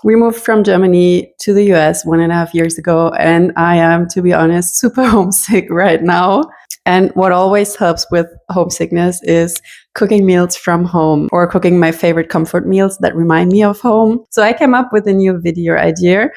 We moved from Germany to the US 1.5 years ago, and I am, to be honest, super homesick right now. And what always helps with homesickness is cooking meals from home or cooking my favorite comfort meals that remind me of home. So I came up with a new video idea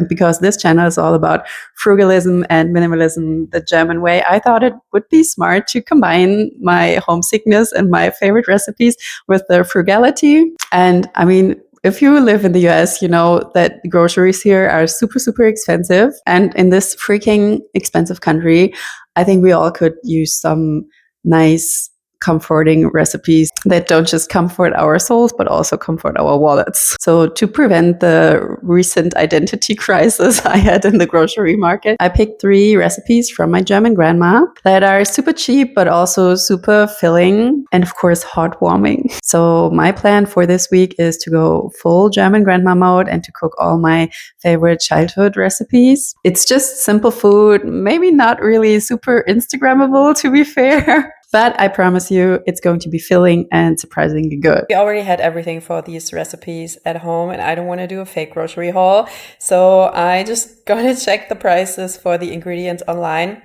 because this channel is all about frugalism and minimalism the German way. I thought it would be smart to combine my homesickness and my favorite recipes with the frugality. And I mean, if you live in the US, you know that groceries here are super, super expensive. And in this freaking expensive country, I think we all could use some nice, comforting recipes that don't just comfort our souls, but also comfort our wallets. So to prevent the recent identity crisis I had in the grocery market, I picked 3 recipes from my German grandma that are super cheap, but also super filling and of course heartwarming. So my plan for this week is to go full German grandma mode and to cook all my favorite childhood recipes. It's just simple food, maybe not really super Instagrammable to be fair. But I promise you, it's going to be filling and surprisingly good. We already had everything for these recipes at home, and I don't want to do a fake grocery haul. So I just gonna check the prices for the ingredients online.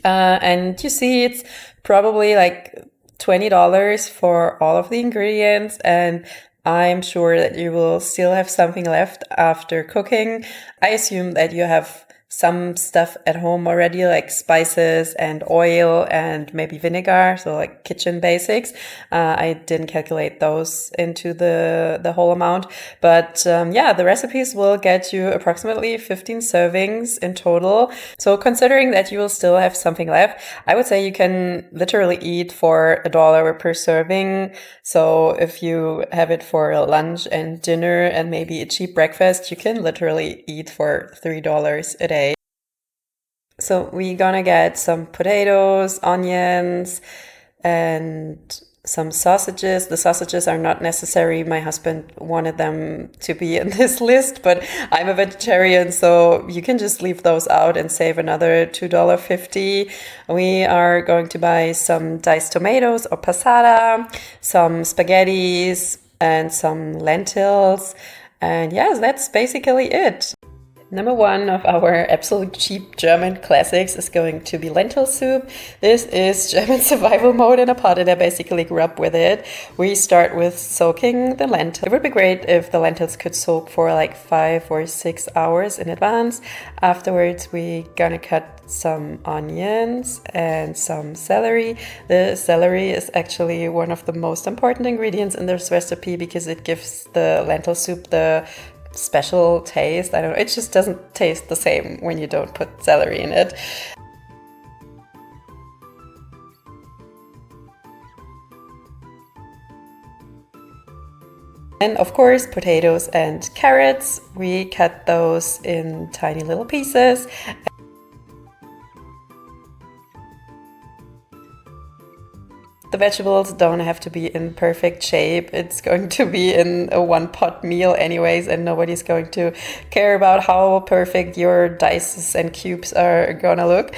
And you see, it's probably like $20 for all of the ingredients. And I'm sure that you will still have something left after cooking. I assume that you have some stuff at home already, like spices and oil and maybe vinegar, so like kitchen basics. I didn't calculate those into the whole amount, but yeah, the recipes will get you approximately 15 servings in total. So considering that you will still have something left, I would say you can literally eat for $1 per serving. So if you have it for lunch and dinner and maybe a cheap breakfast, you can literally eat for $3 a day. So we're gonna get some potatoes, onions, and some sausages. The sausages are not necessary. My husband wanted them to be in this list, but I'm a vegetarian, so you can just leave those out and save another $2.50. We are going to buy some diced tomatoes or passata, some spaghettis, and some lentils. And yes, that's basically it. Number 1 of our absolute cheap German classics is going to be lentil soup. This is German survival mode in a pot, and I basically grew up with it. We start with soaking the lentil. It would be great if the lentils could soak for like 5 or 6 hours in advance. Afterwards, we're gonna cut some onions and some celery. The celery is actually one of the most important ingredients in this recipe because it gives the lentil soup the special taste. I don't know, it just doesn't taste the same when you don't put celery in it. And of course, potatoes and carrots. We cut those in tiny little pieces. The vegetables don't have to be in perfect shape. It's going to be in a one-pot meal anyways, and nobody's going to care about how perfect your dices and cubes are gonna look.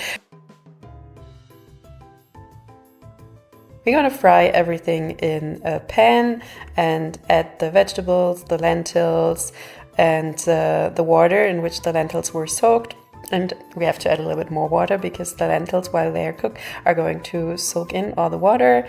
We're gonna fry everything in a pan and add the vegetables, the lentils, and the water in which the lentils were soaked. And we have to add a little bit more water because the lentils, while they're cooked, are going to soak in all the water.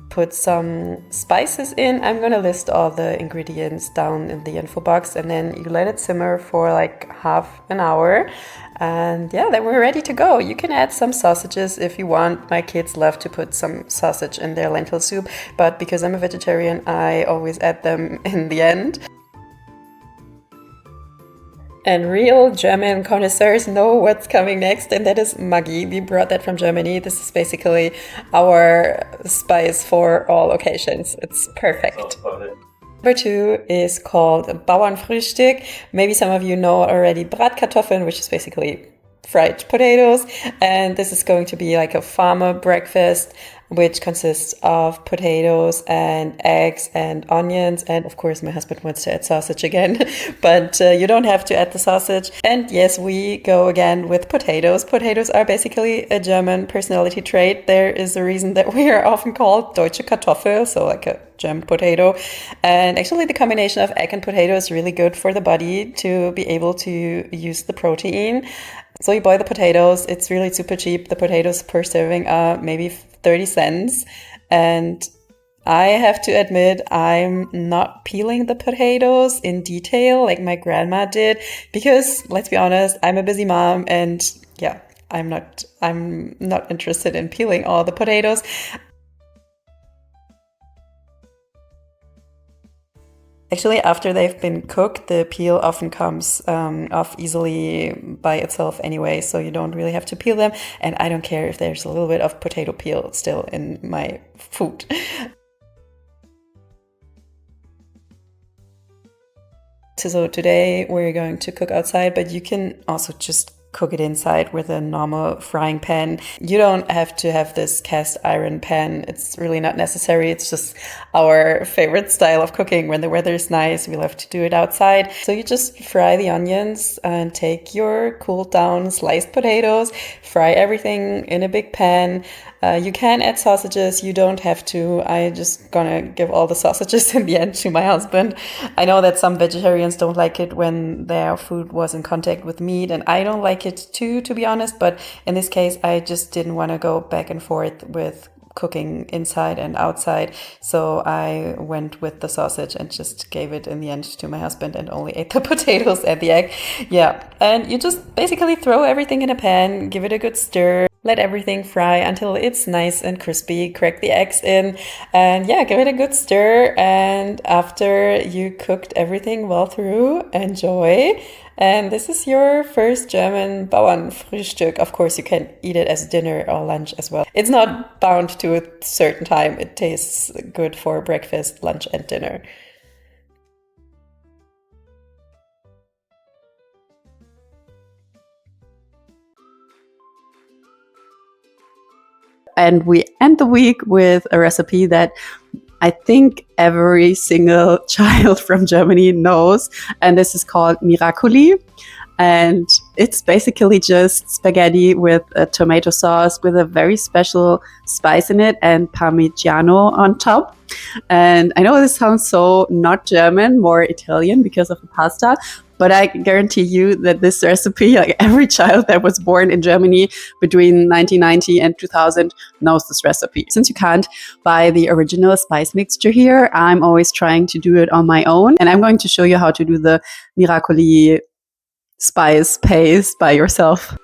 Put some spices in. I'm gonna list all the ingredients down in the info box, and then you let it simmer for like half an hour. And yeah, then we're ready to go. You can add some sausages if you want. My kids love to put some sausage in their lentil soup, but because I'm a vegetarian, I always add them in the end. And real German connoisseurs know what's coming next, and that is Maggi. We brought that from Germany. This is basically our spice for all occasions. It's perfect. Number 2 is called Bauernfrühstück. Maybe some of you know already Bratkartoffeln, which is basically fried potatoes. And this is going to be like a farmer breakfast. which consists of potatoes and eggs and onions. And of course, my husband wants to add sausage again, but you don't have to add the sausage. And yes, we go again with potatoes. Potatoes are basically a German personality trait. There is a reason that we are often called Deutsche Kartoffel, so like a German potato. And actually, the combination of egg and potato is really good for the body to be able to use the protein. So you boil the potatoes. It's really super cheap. The potatoes per serving are maybe 30 cents. And I have to admit, I'm not peeling the potatoes in detail like my grandma did, because let's be honest, I'm a busy mom and yeah, I'm not interested in peeling all the potatoes. Actually, after they've been cooked, the peel often comes off easily by itself anyway, so you don't really have to peel them. And I don't care if there's a little bit of potato peel still in my food. So today we're going to cook outside, but you can also just cook it inside with a normal frying pan. You don't have to have this cast iron pan. It's really not necessary. It's just our favorite style of cooking. When the weather is nice, we love to do it outside. So you just fry the onions and take your cooled down sliced potatoes, fry everything in a big pan. You can add sausages. You don't have to. I just gonna give all the sausages in the end to my husband. I know that some vegetarians don't like it when their food was in contact with meat, and I don't like it too, to be honest. But in this case, I just didn't want to go back and forth with cooking inside and outside. So I went with the sausage and just gave it in the end to my husband and only ate the potatoes and the egg. Yeah. And you just basically throw everything in a pan, give it a good stir. Let everything fry until it's nice and crispy. Crack the eggs in and yeah, give it a good stir. And after you cooked everything well through, enjoy. And this is your first German Bauernfrühstück. Of course, you can eat it as dinner or lunch as well. It's not bound to a certain time. It tastes good for breakfast, lunch, and dinner. And we end the week with a recipe that I think every single child from Germany knows. And this is called Miracoli. And it's basically just spaghetti with a tomato sauce with a very special spice in it and Parmigiano on top. And I know this sounds so not German, more Italian because of the pasta, but I guarantee you that this recipe, like every child that was born in Germany between 1990 and 2000 knows this recipe. Since you can't buy the original spice mixture here, I'm always trying to do it on my own. And I'm going to show you how to do the Miracoli spice paste by yourself.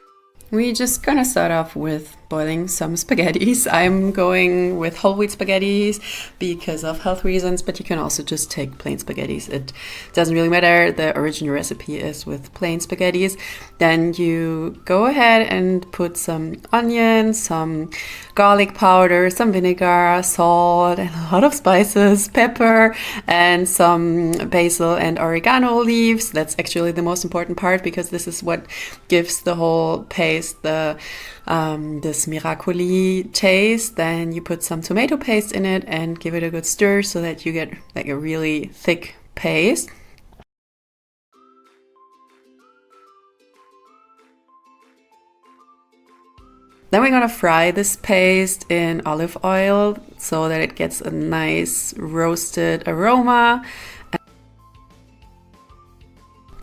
We're just gonna start off with boiling some spaghettis. I'm going with whole wheat spaghettis because of health reasons, but you can also just take plain spaghettis. It doesn't really matter. The original recipe is with plain spaghettis. Then you go ahead and put some onions, some garlic powder, some vinegar, salt, and a lot of spices, pepper, and some basil and oregano leaves. That's actually the most important part because this is what gives the whole paste this Miracoli taste. Then you put some tomato paste in it and give it a good stir so that you get like a really thick paste. Then we're gonna fry this paste in olive oil so that it gets a nice roasted aroma.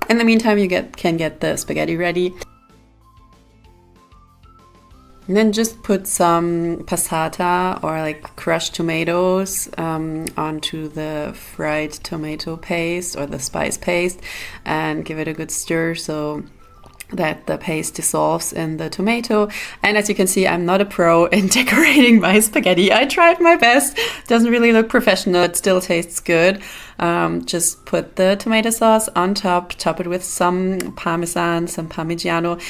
In the meantime, you can get the spaghetti ready. And then just put some passata or like crushed tomatoes onto the fried tomato paste or the spice paste and give it a good stir so that the paste dissolves in the tomato. And as you can see, I'm not a pro in decorating my spaghetti. I tried my best. Doesn't really look professional. It still tastes good. Just put the tomato sauce on top, top it with some Parmesan, some Parmigiano.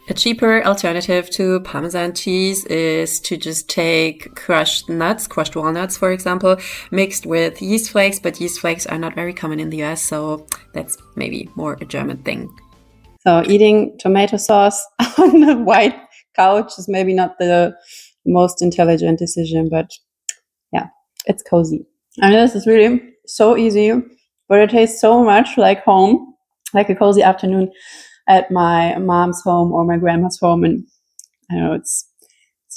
A cheaper alternative to Parmesan cheese is to just take crushed nuts, crushed walnuts, for example, mixed with yeast flakes, but yeast flakes are not very common in the US, so that's maybe more a German thing. So eating tomato sauce on a white couch is maybe not the most intelligent decision, but yeah, it's cozy. And this is really so easy, but it tastes so much like home, like a cozy afternoon at my mom's home or my grandma's home. And I don't know, it's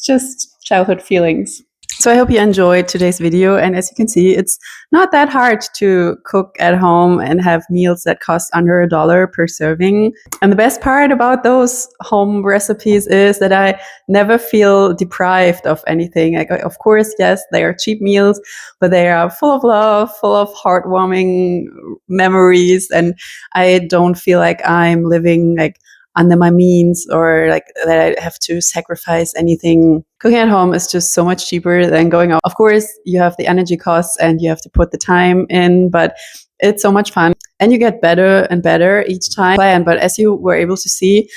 just childhood feelings. So I hope you enjoyed today's video. And as you can see, it's not that hard to cook at home and have meals that cost under $1 per serving. And the best part about those home recipes is that I never feel deprived of anything. Like, of course, yes, they are cheap meals, but they are full of love, full of heartwarming memories. And I don't feel like I'm living like under my means or like that I have to sacrifice anything. Cooking at home is just so much cheaper than going out. Of course, you have the energy costs and you have to put the time in, but it's so much fun and you get better and better each time. But as you were able to see,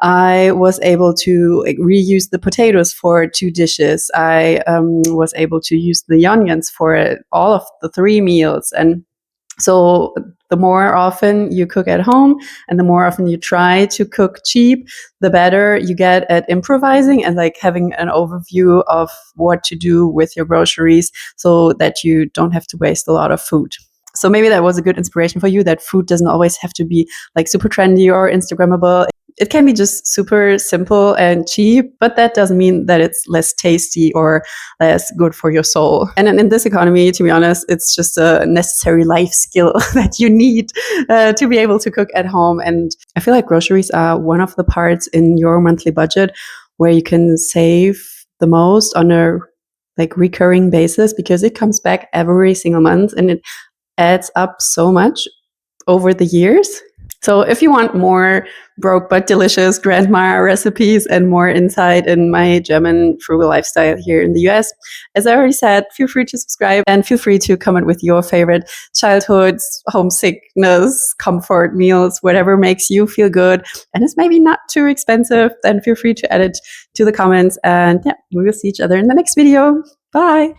I was able to reuse the potatoes for 2 dishes. I was able to use the onions for all of the 3 meals. And so the more often you cook at home and the more often you try to cook cheap, the better you get at improvising and like having an overview of what to do with your groceries so that you don't have to waste a lot of food. So maybe that was a good inspiration for you, that food doesn't always have to be like super trendy or Instagrammable. It can be just super simple and cheap, but that doesn't mean that it's less tasty or less good for your soul. And in this economy, to be honest, it's just a necessary life skill that you need to be able to cook at home. And I feel like groceries are one of the parts in your monthly budget where you can save the most on a like recurring basis, because it comes back every single month and it adds up so much over the years. So if you want more broke but delicious grandma recipes and more insight in my German frugal lifestyle here in the US, as I already said, feel free to subscribe and feel free to comment with your favorite childhoods, homesickness, comfort meals, whatever makes you feel good and is maybe not too expensive, then feel free to add it to the comments. And yeah, we will see each other in the next video. Bye.